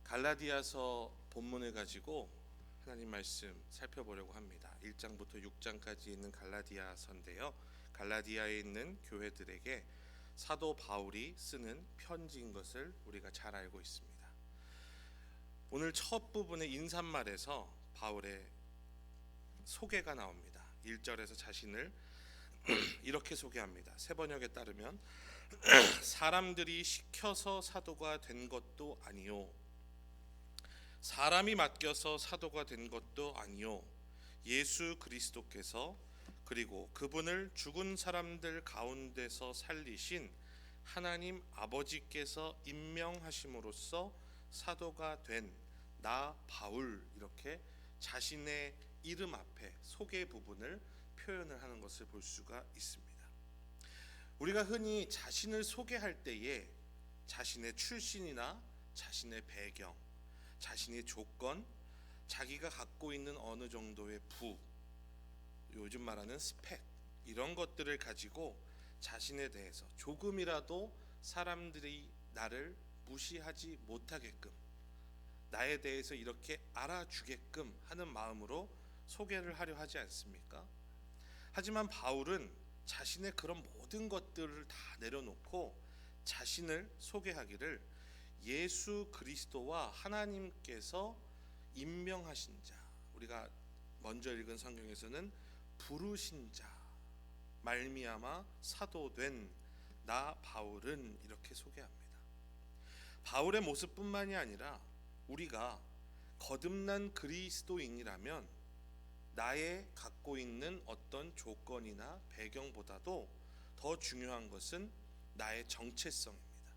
갈라디아서 본문을 가지고 하나님 말씀 살펴보려고 합니다. 1장부터 6장까지 있는 갈라디아서인데요. 갈라디아에 있는 교회들에게 사도 바울이 쓰는 편지인 것을 우리가 잘 알고 있습니다. 오늘 첫 부분의 인사말에서 바울의 소개가 나옵니다. 1절에서 자신을 이렇게 소개합니다. 새 번역에 따르면 사람들이 시켜서 사도가 된 것도 아니요, 사람이 맡겨서 사도가 된 것도 아니요, 예수 그리스도께서 그리고 그분을 죽은 사람들 가운데서 살리신 하나님 아버지께서 임명하심으로써 사도가 된 나 바울, 이렇게 자신의 이름 앞에 소개 부분을 표현을 하는 것을 볼 수가 있습니다. 우리가 흔히 자신을 소개할 때에 자신의 출신이나 자신의 배경, 자신의 조건, 자기가 갖고 있는 어느 정도의 부, 요즘 말하는 스펙, 이런 것들을 가지고 자신에 대해서 조금이라도 사람들이 나를 무시하지 못하게끔, 나에 대해서 이렇게 알아주게끔 하는 마음으로 소개를 하려 하지 않습니까? 하지만 바울은 자신의 그런 모든 것들을 다 내려놓고 자신을 소개하기를 예수 그리스도와 하나님께서 임명하신 자, 우리가 먼저 읽은 성경에서는 부르신 자 말미암아 사도된 나 바울은 이렇게 소개합니다. 바울의 모습뿐만이 아니라 우리가 거듭난 그리스도인이라면 나의 갖고 있는 어떤 조건이나 배경보다도 더 중요한 것은 나의 정체성입니다.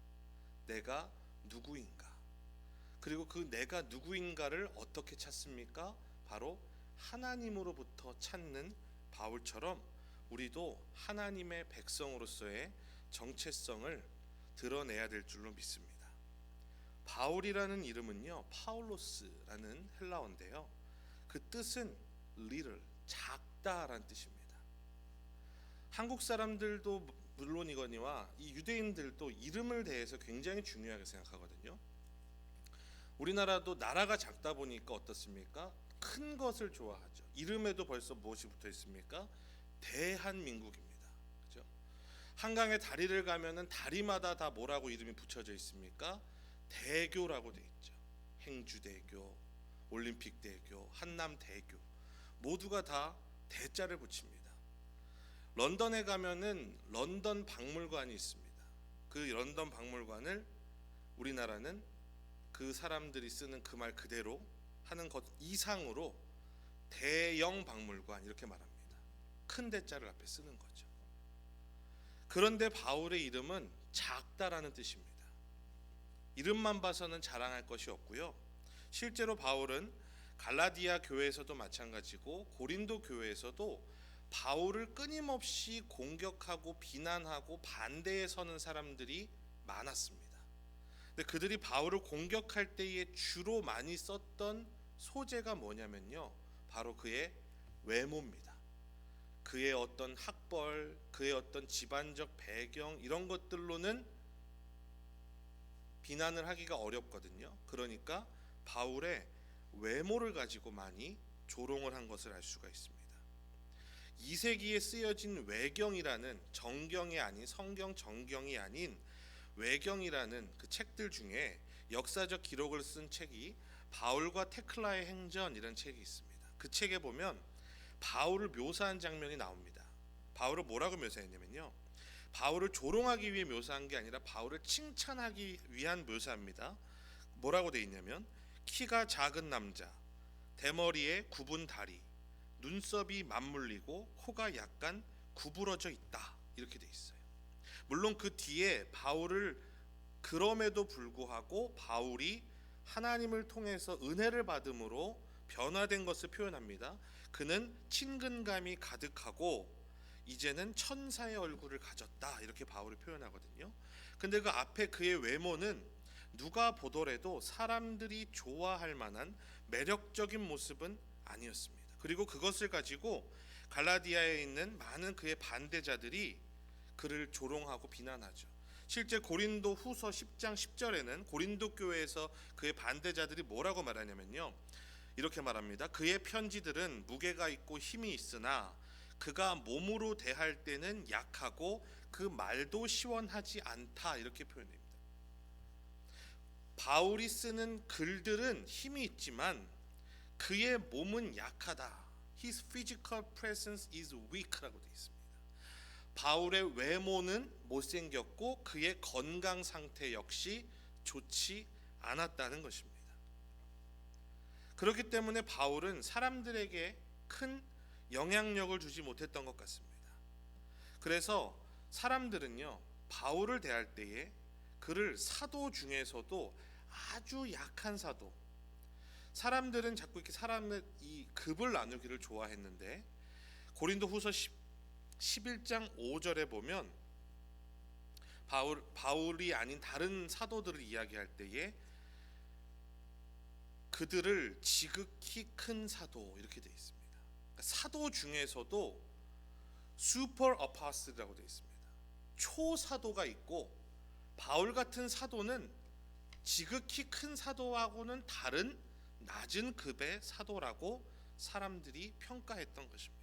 내가 누구인가, 그리고 그 내가 누구인가를 어떻게 찾습니까? 바로 하나님으로부터 찾는 바울처럼 우리도 하나님의 백성으로서의 정체성을 드러내야 될 줄로 믿습니다. 바울이라는 이름은요, 파울로스라는 헬라어인데요, 그 뜻은 little, 작다라는 뜻입니다. 한국 사람들도 물론이거니와 이 유대인들도 이름을 대해서 굉장히 중요하게 생각하거든요. 우리나라도 나라가 작다 보니까 어떻습니까? 큰 것을 좋아하죠. 이름에도 벌써 무엇이 붙어 있습니까? 대한민국입니다. 그렇죠? 한강에 다리를 가면은 다리마다 다 뭐라고 이름이 붙여져 있습니까? 대교라고 돼 있죠. 행주대교, 올림픽대교, 한남대교, 모두가 다 대자를 붙입니다. 런던에 가면은 런던 박물관이 있습니다. 그 런던 박물관을 우리나라는 그 사람들이 쓰는 그 말 그대로 하는 것 이상으로 대영 박물관 이렇게 말합니다. 큰 대자를 앞에 쓰는 거죠. 그런데 바울의 이름은 작다라는 뜻입니다. 이름만 봐서는 자랑할 것이 없고요. 실제로 바울은 갈라디아 교회에서도 마찬가지고 고린도 교회에서도 바울을 끊임없이 공격하고 비난하고 반대에 서는 사람들이 많았습니다. 근데 그들이 바울을 공격할 때에 주로 많이 썼던 소재가 뭐냐면요, 바로 그의 외모입니다. 그의 어떤 학벌, 그의 어떤 집안적 배경, 이런 것들로는 비난을 하기가 어렵거든요. 그러니까 바울의 외모를 가지고 많이 조롱을 한 것을 알 수가 있습니다. 2세기에 쓰여진 외경이라는, 정경이 아닌, 성경 정경이 아닌 외경이라는 그 책들 중에 역사적 기록을 쓴 책이 바울과 테클라의 행전이라는 책이 있습니다. 그 책에 보면 바울을 묘사한 장면이 나옵니다. 바울을 뭐라고 묘사했냐면요, 바울을 조롱하기 위해 묘사한 게 아니라 바울을 칭찬하기 위한 묘사입니다. 뭐라고 돼 있냐면, 키가 작은 남자, 대머리에 굽은 다리, 눈썹이 맞물리고 코가 약간 구부러져 있다, 이렇게 돼 있어요. 물론 그 뒤에 바울을, 그럼에도 불구하고 바울이 하나님을 통해서 은혜를 받음으로 변화된 것을 표현합니다. 그는 친근감이 가득하고 이제는 천사의 얼굴을 가졌다, 이렇게 바울이 표현하거든요. 근데 그 앞에 그의 외모는 누가 보더라도 사람들이 좋아할 만한 매력적인 모습은 아니었습니다. 그리고 그것을 가지고 갈라디아에 있는 많은 그의 반대자들이 그를 조롱하고 비난하죠. 실제 고린도 후서 10장 10절에는 고린도 교회에서 그의 반대자들이 뭐라고 말하냐면요, 이렇게 말합니다. 그의 편지들은 무게가 있고 힘이 있으나 그가 몸으로 대할 때는 약하고 그 말도 시원하지 않다, 이렇게 표현됩니다. 바울이 쓰는 글들은 힘이 있지만 그의 몸은 약하다. His physical presence is weak라고 되어 있습니다. 바울의 외모는 못생겼고 그의 건강 상태 역시 좋지 않았다는 것입니다. 그렇기 때문에 바울은 사람들에게 큰 영향력을 주지 못했던 것 같습니다. 그래서 사람들은요, 바울을 대할 때에 그를 사도 중에서도 아주 약한 사도, 사람들은 자꾸 이렇게 사람의 이 급을 나누기를 좋아했는데 고린도 후서 11장 5절에 보면 바울이 아닌 다른 사도들을 이야기할 때에 그들을 지극히 큰 사도, 이렇게 되어 있습니다. 그러니까 사도 중에서도 슈퍼 어파스라고 되어 있습니다. 초사도가 있고 바울 같은 사도는 지극히 큰 사도하고는 다른 낮은 급의 사도라고 사람들이 평가했던 것입니다.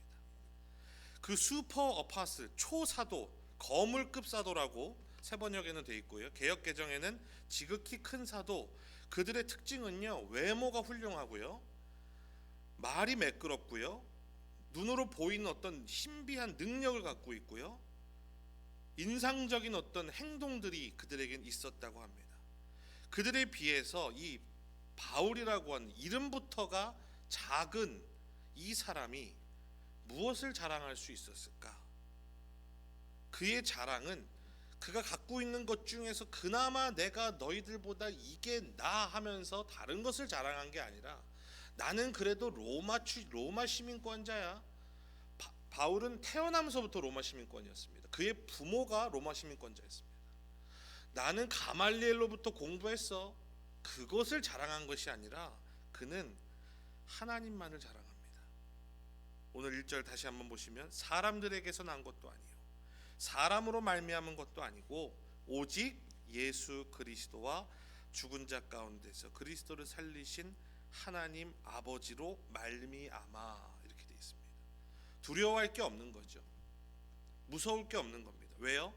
그 슈퍼 어파스, 초사도, 거물급 사도라고 새 번역에는 되어 있고요, 개역 개정에는 지극히 큰 사도, 그들의 특징은요, 외모가 훌륭하고요, 말이 매끄럽고요, 눈으로 보이는 어떤 신비한 능력을 갖고 있고요, 인상적인 어떤 행동들이 그들에겐 있었다고 합니다. 그들에 비해서 이 바울이라고 하는 이름부터가 작은 이 사람이 무엇을 자랑할 수 있었을까? 그의 자랑은 그가 갖고 있는 것 중에서 그나마 내가 너희들보다 이게 나 하면서 다른 것을 자랑한 게 아니라 나는 그래도 로마 시민권자야. 바울은 태어나면서부터 로마 시민권이었습니다. 그의 부모가 로마 시민권자였습니다. 나는 가말리엘로부터 공부했어. 그것을 자랑한 것이 아니라 그는 하나님만을 자랑합니다. 오늘 1절 다시 한번 보시면 사람들에게서 난 것도 아니요 사람으로 말미암은 것도 아니고 오직 예수 그리스도와 죽은 자 가운데서 그리스도를 살리신 하나님 아버지로 말미암아, 이렇게 되어 있습니다. 두려워할 게 없는 거죠. 무서울 게 없는 겁니다. 왜요?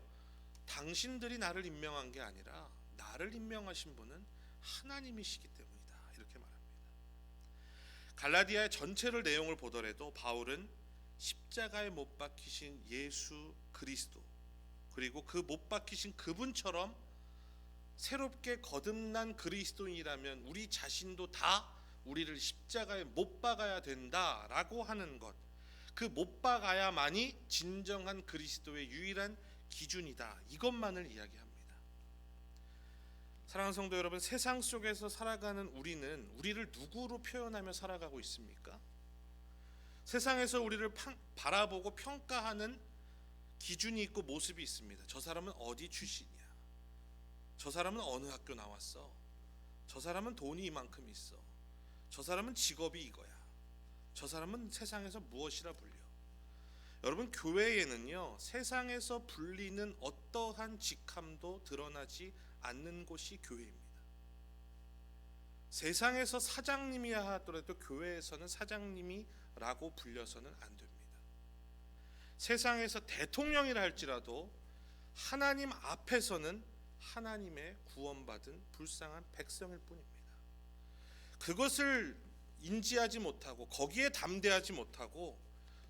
당신들이 나를 임명한 게 아니라 나를 임명하신 분은 하나님이시기 때문이다, 이렇게 말합니다. 갈라디아의 전체를 내용을 보더라도 바울은 십자가에 못 박히신 예수 그리스도, 그리고 그 못 박히신 그분처럼 새롭게 거듭난 그리스도인이라면 우리 자신도 다 우리를 십자가에 못 박아야 된다라고 하는 것, 그 못 박아야만이 진정한 그리스도의 유일한 기준이다, 이것만을 이야기합니다. 사랑하는 성도 여러분, 세상 속에서 살아가는 우리는 우리를 누구로 표현하며 살아가고 있습니까? 세상에서 우리를 바라보고 평가하는 기준이 있고 모습이 있습니다. 저 사람은 어디 출신이야? 저 사람은 어느 학교 나왔어? 저 사람은 돈이 이만큼 있어? 저 사람은 직업이 이거야? 저 사람은 세상에서 무엇이라 불려? 여러분, 교회에는요, 세상에서 불리는 어떠한 직함도 드러나지 않는 곳이 교회입니다. 세상에서 사장님이야 하더라도 교회에서는 사장님이라고 불려서는 안 됩니다. 세상에서 대통령이라 할지라도 하나님 앞에서는 하나님의 구원받은 불쌍한 백성일 뿐입니다. 그것을 인지하지 못하고 거기에 담대하지 못하고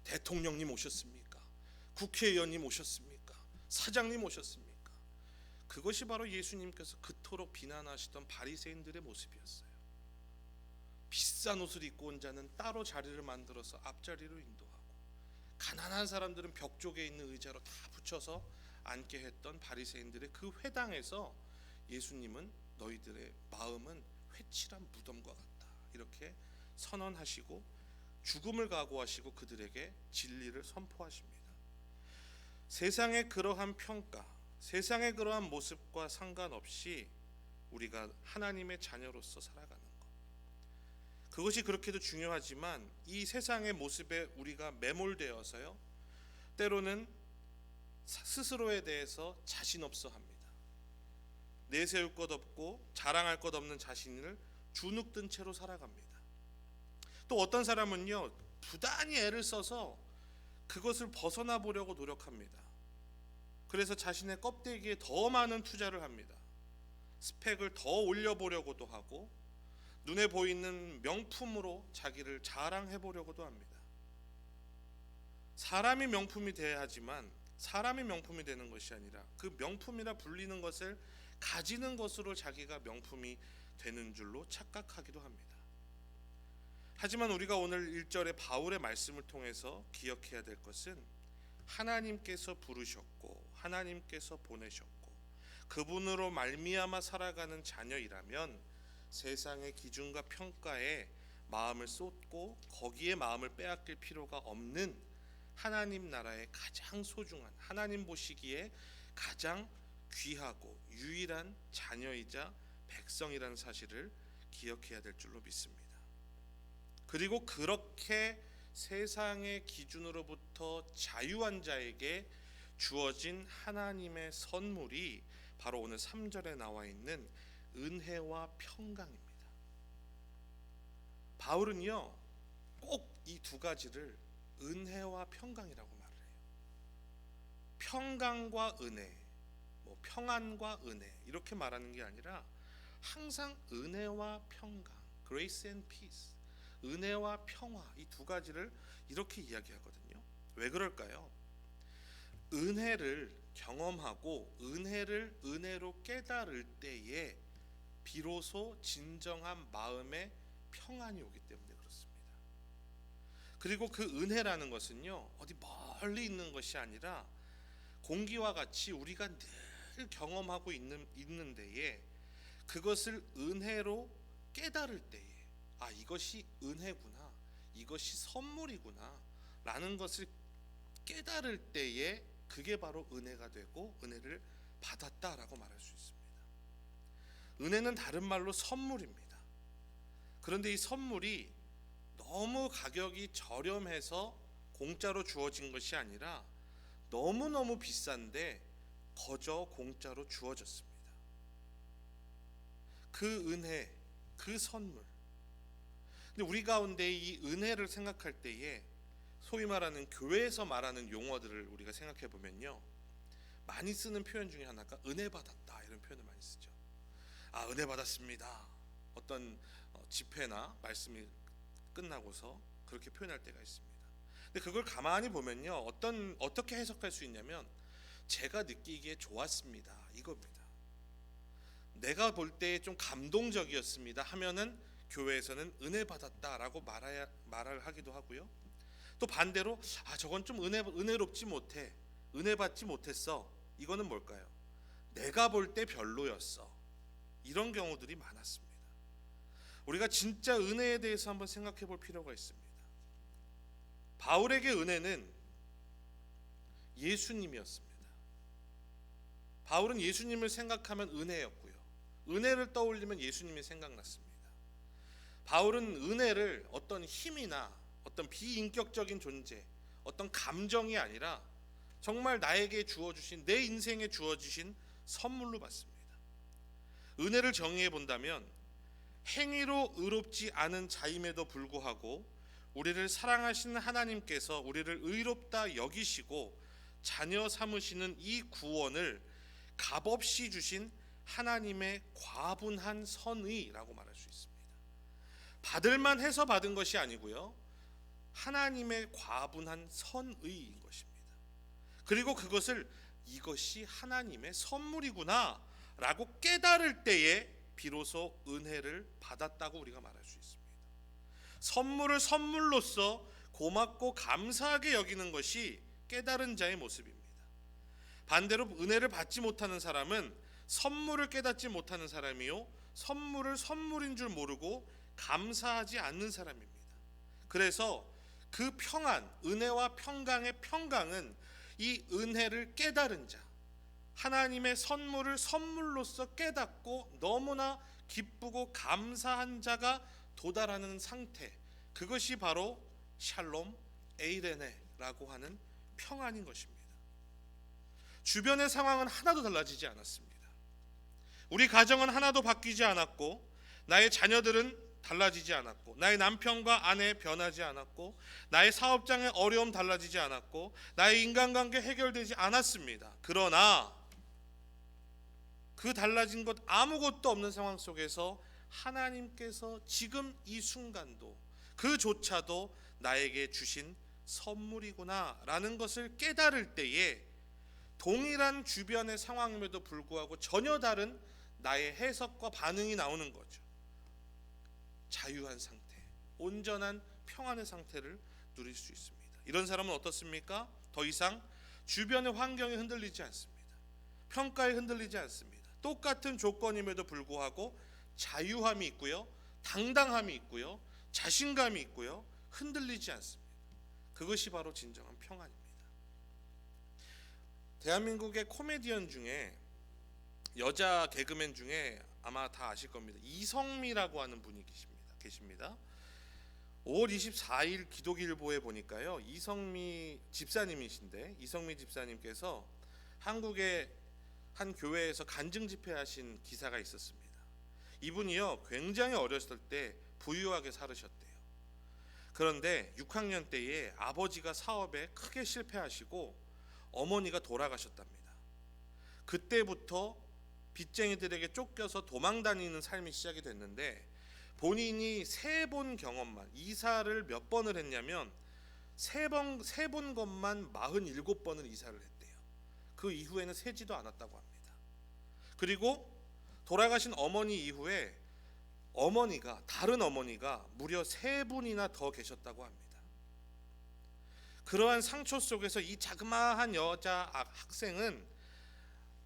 대통령님 오셨습니까? 국회의원님 오셨습니까? 사장님 오셨습니까? 그것이 바로 예수님께서 그토록 비난하시던 바리새인들의 모습이었어요. 비싼 옷을 입고 온 자는 따로 자리를 만들어서 앞자리로 인도하고, 가난한 사람들은 벽 쪽에 있는 의자로 다 붙여서 앉게 했던 바리새인들의 그 회당에서 예수님은 너희들의 마음은 회칠한 무덤과 같다, 이렇게 선언하시고 죽음을 각오하시고 그들에게 진리를 선포하십니다. 세상의 그러한 평가, 세상의 그러한 모습과 상관없이 우리가 하나님의 자녀로서 살아가는 것, 그것이 그렇게도 중요하지만 이 세상의 모습에 우리가 매몰되어서요, 때로는 스스로에 대해서 자신 없어 합니다. 내세울 것 없고 자랑할 것 없는 자신을 주눅든 채로 살아갑니다. 또 어떤 사람은요, 부단히 애를 써서 그것을 벗어나 보려고 노력합니다. 그래서 자신의 껍데기에 더 많은 투자를 합니다. 스펙을 더 올려보려고도 하고 눈에 보이는 명품으로 자기를 자랑해 보려고도 합니다. 사람이 명품이 돼야 하지만 사람이 명품이 되는 것이 아니라 그 명품이라 불리는 것을 가지는 것으로 자기가 명품이 되는 줄로 착각하기도 합니다. 하지만 우리가 오늘 1절의 바울의 말씀을 통해서 기억해야 될 것은 하나님께서 부르셨고 하나님께서 보내셨고 그분으로 말미암아 살아가는 자녀이라면 세상의 기준과 평가에 마음을 쏟고 거기에 마음을 빼앗길 필요가 없는 하나님 나라의 가장 소중한, 하나님 보시기에 가장 귀하고 유일한 자녀이자 백성이라는 사실을 기억해야 될 줄로 믿습니다. 그리고 그렇게 세상의 기준으로부터 자유한 자에게 주어진 하나님의 선물이 바로 오늘 3절에 나와 있는 은혜와 평강입니다. 바울은요, 꼭 이 두 가지를 은혜와 평강이라고 말을 해요. 평강과 은혜, 평안과 은혜 이렇게 말하는 게 아니라 항상 은혜와 평강, grace and peace, 은혜와 평화 이 두 가지를 이렇게 이야기하거든요. 왜 그럴까요? 은혜를 경험하고 은혜를 은혜로 깨달을 때에 비로소 진정한 마음의 평안이 오기 때문에 그렇습니다. 그리고 그 은혜라는 것은요, 어디 멀리 있는 것이 아니라 공기와 같이 우리가 늘 경험하고 있는 데에 그것을 은혜로 깨달을 때에 이것이 은혜구나, 이것이 선물이구나 라는 것을 깨달을 때에 그게 바로 은혜가 되고 은혜를 받았다라고 말할 수 있습니다. 은혜는 다른 말로 선물입니다. 그런데 이 선물이 너무 가격이 저렴해서 공짜로 주어진 것이 아니라 너무너무 비싼데 거저 공짜로 주어졌습니다. 그 은혜, 그 선물. 근데 우리 가운데 이 은혜를 생각할 때에 소위 말하는 교회에서 말하는 용어들을 우리가 생각해 보면요, 많이 쓰는 표현 중에 하나가 은혜 받았다 이런 표현을 많이 쓰죠. 은혜 받았습니다. 어떤 집회나 말씀이 끝나고서 그렇게 표현할 때가 있습니다. 근데 그걸 가만히 보면요, 어떻게 해석할 수 있냐면 제가 느끼기에 좋았습니다 이겁니다. 내가 볼 때 좀 감동적이었습니다 하면은 교회에서는 은혜 받았다라고 말을 하기도 하고요. 또 반대로 저건 좀 은혜롭지 못해, 은혜 받지 못했어, 이거는 뭘까요? 내가 볼 때 별로였어, 이런 경우들이 많았습니다. 우리가 진짜 은혜에 대해서 한번 생각해 볼 필요가 있습니다. 바울에게 은혜는 예수님이었습니다. 바울은 예수님을 생각하면 은혜였고요, 은혜를 떠올리면 예수님이 생각났습니다. 바울은 은혜를 어떤 힘이나 어떤 비인격적인 존재, 어떤 감정이 아니라 정말 나에게 주어주신, 내 인생에 주어주신 선물로 받습니다. 은혜를 정의해 본다면 행위로 의롭지 않은 자임에도 불구하고 우리를 사랑하시는 하나님께서 우리를 의롭다 여기시고 자녀 삼으시는 이 구원을 값없이 주신 하나님의 과분한 선의라고 말할 수 있습니다. 받을만 해서 받은 것이 아니고요, 하나님의 과분한 선의인 것입니다. 그리고 그것을 이것이 하나님의 선물이구나 라고 깨달을 때에 비로소 은혜를 받았다고 우리가 말할 수 있습니다. 선물을 선물로서 고맙고 감사하게 여기는 것이 깨달은 자의 모습입니다. 반대로 은혜를 받지 못하는 사람은 선물을 깨닫지 못하는 사람이요, 선물을 선물인 줄 모르고 감사하지 않는 사람입니다. 그래서 그 평안, 은혜와 평강의 평강은 이 은혜를 깨달은 자, 하나님의 선물을 선물로서 깨닫고 너무나 기쁘고 감사한 자가 도달하는 상태, 그것이 바로 샬롬 에이레네라고 하는 평안인 것입니다. 주변의 상황은 하나도 달라지지 않았습니다. 우리 가정은 하나도 바뀌지 않았고, 나의 자녀들은 달라지지 않았고, 나의 남편과 아내 변하지 않았고, 나의 사업장의 어려움 달라지지 않았고, 나의 인간관계 해결되지 않았습니다. 그러나 그 달라진 것 아무것도 없는 상황 속에서 하나님께서 지금 이 순간도 그조차도 나에게 주신 선물이구나 라는 것을 깨달을 때에 동일한 주변의 상황임에도 불구하고 전혀 다른 나의 해석과 반응이 나오는 거죠. 자유한 상태, 온전한 평안의 상태를 누릴 수 있습니다. 이런 사람은 어떻습니까? 더 이상 주변의 환경에 흔들리지 않습니다. 평가에 흔들리지 않습니다. 똑같은 조건임에도 불구하고 자유함이 있고요, 당당함이 있고요, 자신감이 있고요, 흔들리지 않습니다. 그것이 바로 진정한 평안입니다. 대한민국의 코미디언 중에, 여자 개그맨 중에 아마 다 아실 겁니다. 이성미라고 하는 분이 계십니다. 5월 24일 기독일보에 보니까요, 이성미 집사님이신데, 이성미 집사님께서 한국의 한 교회에서 간증 집회하신 기사가 있었습니다. 이분이요, 굉장히 어렸을 때 부유하게 살으셨대요. 그런데 6학년 때에 아버지가 사업에 크게 실패하시고 어머니가 돌아가셨답니다. 그때부터 빚쟁이들에게 쫓겨서 도망다니는 삶이 시작이 됐는데, 본인이 3번 경험만, 이사를 몇 번을 했냐면 세 번 것만 47번을 이사를 했대요. 그 이후에는 세지도 않았다고 합니다. 그리고 돌아가신 어머니 이후에 다른 어머니가 무려 3분이나 더 계셨다고 합니다. 그러한 상처 속에서 이 자그마한 여자 학생은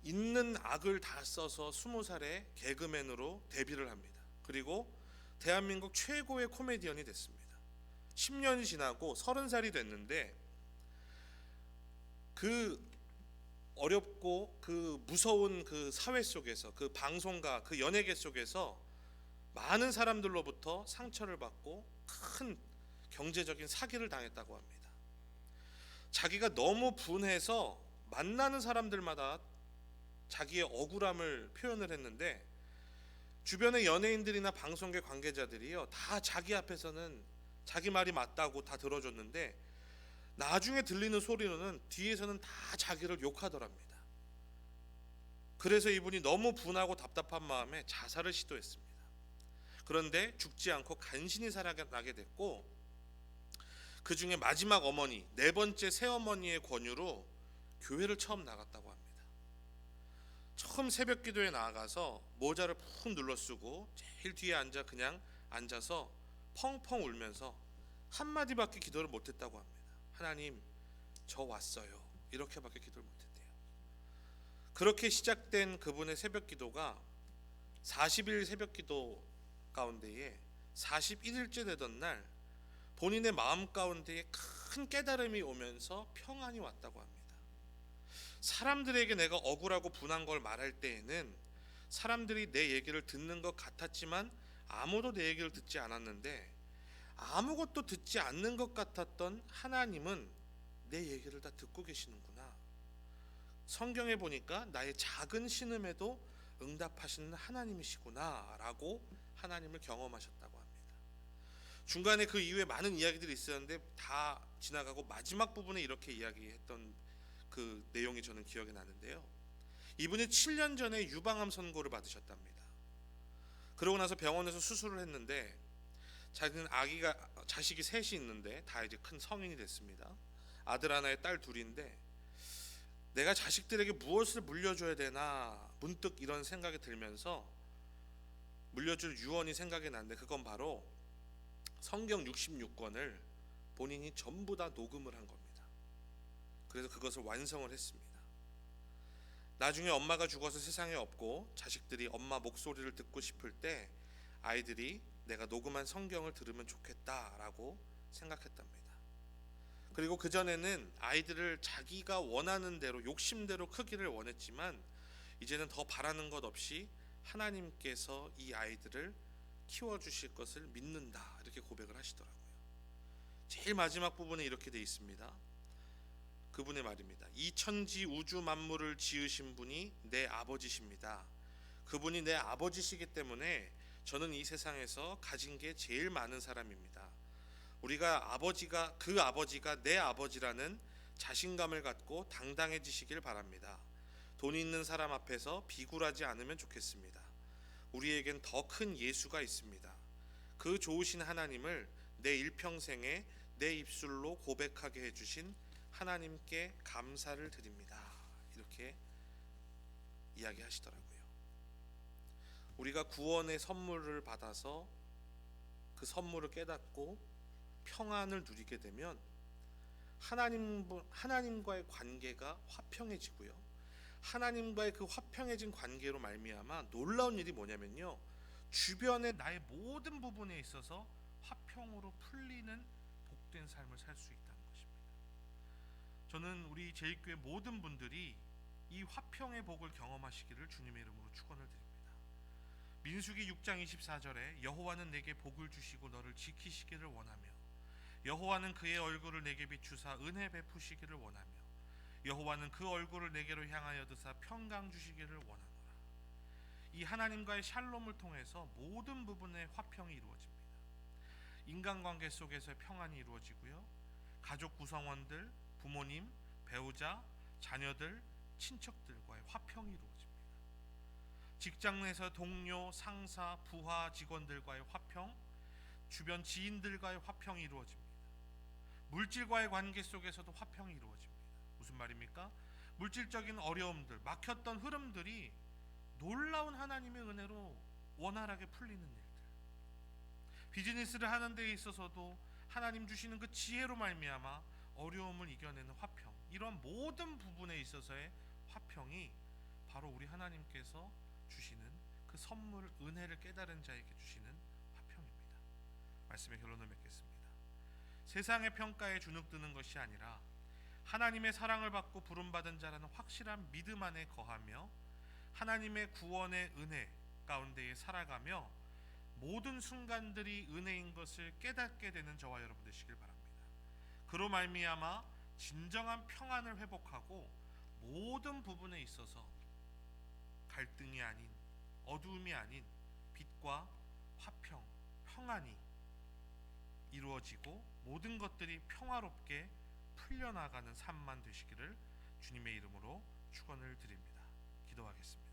있는 악을 다 써서 20살에 개그맨으로 데뷔를 합니다. 그리고 대한민국 최고의 코미디언이 됐습니다. 10년이 지나고 30살이 됐는데, 그 어렵고 그 무서운 그 사회 속에서, 그 방송가, 그 연예계 속에서 많은 사람들로부터 상처를 받고 큰 경제적인 사기를 당했다고 합니다. 자기가 너무 분해서 만나는 사람들마다 자기의 억울함을 표현을 했는데, 주변의 연예인들이나 방송계 관계자들이요, 다 자기 앞에서는 자기 말이 맞다고 다 들어줬는데, 나중에 들리는 소리로는 뒤에서는 다 자기를 욕하더랍니다. 그래서 이분이 너무 분하고 답답한 마음에 자살을 시도했습니다. 그런데 죽지 않고 간신히 살아나게 됐고, 그 중에 마지막 어머니, 4번째 새어머니의 권유로 교회를 처음 나갔다고 합니다. 처음 새벽 기도에 나아가서 모자를 푹 눌러 쓰고 제일 뒤에 그냥 앉아서 펑펑 울면서 한마디밖에 기도를 못했다고 합니다. 하나님, 저 왔어요. 이렇게밖에 기도를 못했대요. 그렇게 시작된 그분의 새벽 기도가 40일 새벽 기도 가운데에 41일째 되던 날 본인의 마음 가운데에 큰 깨달음이 오면서 평안이 왔다고 합니다. 사람들에게 내가 억울하고 분한 걸 말할 때에는 사람들이 내 얘기를 듣는 것 같았지만 아무도 내 얘기를 듣지 않았는데, 아무것도 듣지 않는 것 같았던 하나님은 내 얘기를 다 듣고 계시는구나. 성경에 보니까 나의 작은 신음에도 응답하시는 하나님이시구나 라고 하나님을 경험하셨다고 합니다. 중간에 그 이후에 많은 이야기들이 있었는데 다 지나가고 마지막 부분에 이렇게 이야기했던 그 내용이 저는 기억이 나는데요. 이분이 7년 전에 유방암 선고를 받으셨답니다. 그러고 나서 병원에서 수술을 했는데, 자기는 자식이 셋이 있는데 다 이제 큰 성인이 됐습니다. 아들 하나에 딸 둘인데, 내가 자식들에게 무엇을 물려줘야 되나 문득 이런 생각이 들면서 물려줄 유언이 생각이 났는데, 그건 바로 성경 66권을 본인이 전부 다 녹음을 한 겁니다. 그래서 그것을 완성을 했습니다. 나중에 엄마가 죽어서 세상에 없고 자식들이 엄마 목소리를 듣고 싶을 때 아이들이 내가 녹음한 성경을 들으면 좋겠다라고 생각했답니다. 그리고 그전에는 아이들을 자기가 원하는 대로, 욕심대로 크기를 원했지만 이제는 더 바라는 것 없이 하나님께서 이 아이들을 키워주실 것을 믿는다, 이렇게 고백을 하시더라고요. 제일 마지막 부분에 이렇게 돼 있습니다. 그분의 말입니다. 이 천지 우주 만물을 지으신 분이 내 아버지십니다. 그분이 내 아버지시기 때문에 저는 이 세상에서 가진 게 제일 많은 사람입니다. 우리가 그 아버지가 내 아버지라는 자신감을 갖고 당당해지시길 바랍니다. 돈 있는 사람 앞에서 비굴하지 않으면 좋겠습니다. 우리에겐 더 큰 예수가 있습니다. 그 좋으신 하나님을 내 일평생에 내 입술로 고백하게 해주신 하나님께 감사를 드립니다. 이렇게 이야기하시더라고요. 우리가 구원의 선물을 받아서 그 선물을 깨닫고 평안을 누리게 되면 하나님과의 관계가 화평해지고요. 하나님과의 그 화평해진 관계로 말미암아 놀라운 일이 뭐냐면요, 주변의 나의 모든 부분에 있어서 화평으로 풀리는 복된 삶을 살 수 있다는 것입니다. 저는 우리 제일교회 모든 분들이 이 화평의 복을 경험하시기를 주님의 이름으로 축원을 드립니다. 민수기 6장 24절에 여호와는 내게 복을 주시고 너를 지키시기를 원하며 여호와는 그의 얼굴을 내게 비추사 은혜 베푸시기를 원하며 여호와는 그 얼굴을 내게로 향하여 드사 평강 주시기를 원하노라. 이 하나님과의 샬롬을 통해서 모든 부분의 화평이 이루어집니다. 인간관계 속에서의 평안이 이루어지고요, 가족 구성원들, 부모님, 배우자, 자녀들, 친척들과의 화평이 이루어집니다. 직장 내에서 동료, 상사, 부하, 직원들과의 화평, 주변 지인들과의 화평이 이루어집니다. 물질과의 관계 속에서도 화평이 이루어집니다. 무슨 말입니까? 물질적인 어려움들, 막혔던 흐름들이 놀라운 하나님의 은혜로 원활하게 풀리는 일들, 비즈니스를 하는 데 있어서도 하나님 주시는 그 지혜로 말미암아 어려움을 이겨내는 화평, 이런 모든 부분에 있어서의 화평이 바로 우리 하나님께서 주시는 그 선물, 은혜를 깨달은 자에게 주시는 화평입니다. 말씀의 결론을 맺겠습니다. 세상의 평가에 주눅드는 것이 아니라 하나님의 사랑을 받고 부름받은 자라는 확실한 믿음 안에 거하며 하나님의 구원의 은혜 가운데에 살아가며 모든 순간들이 은혜인 것을 깨닫게 되는 저와 여러분 되시길 바랍니다. 그로 말미암아 진정한 평안을 회복하고 모든 부분에 있어서 갈등이 아닌, 어두움이 아닌 빛과 화평, 평안이 이루어지고 모든 것들이 평화롭게 풀려나가는 삶만 되시기를 주님의 이름으로 축원을 드립니다. 기도하겠습니다.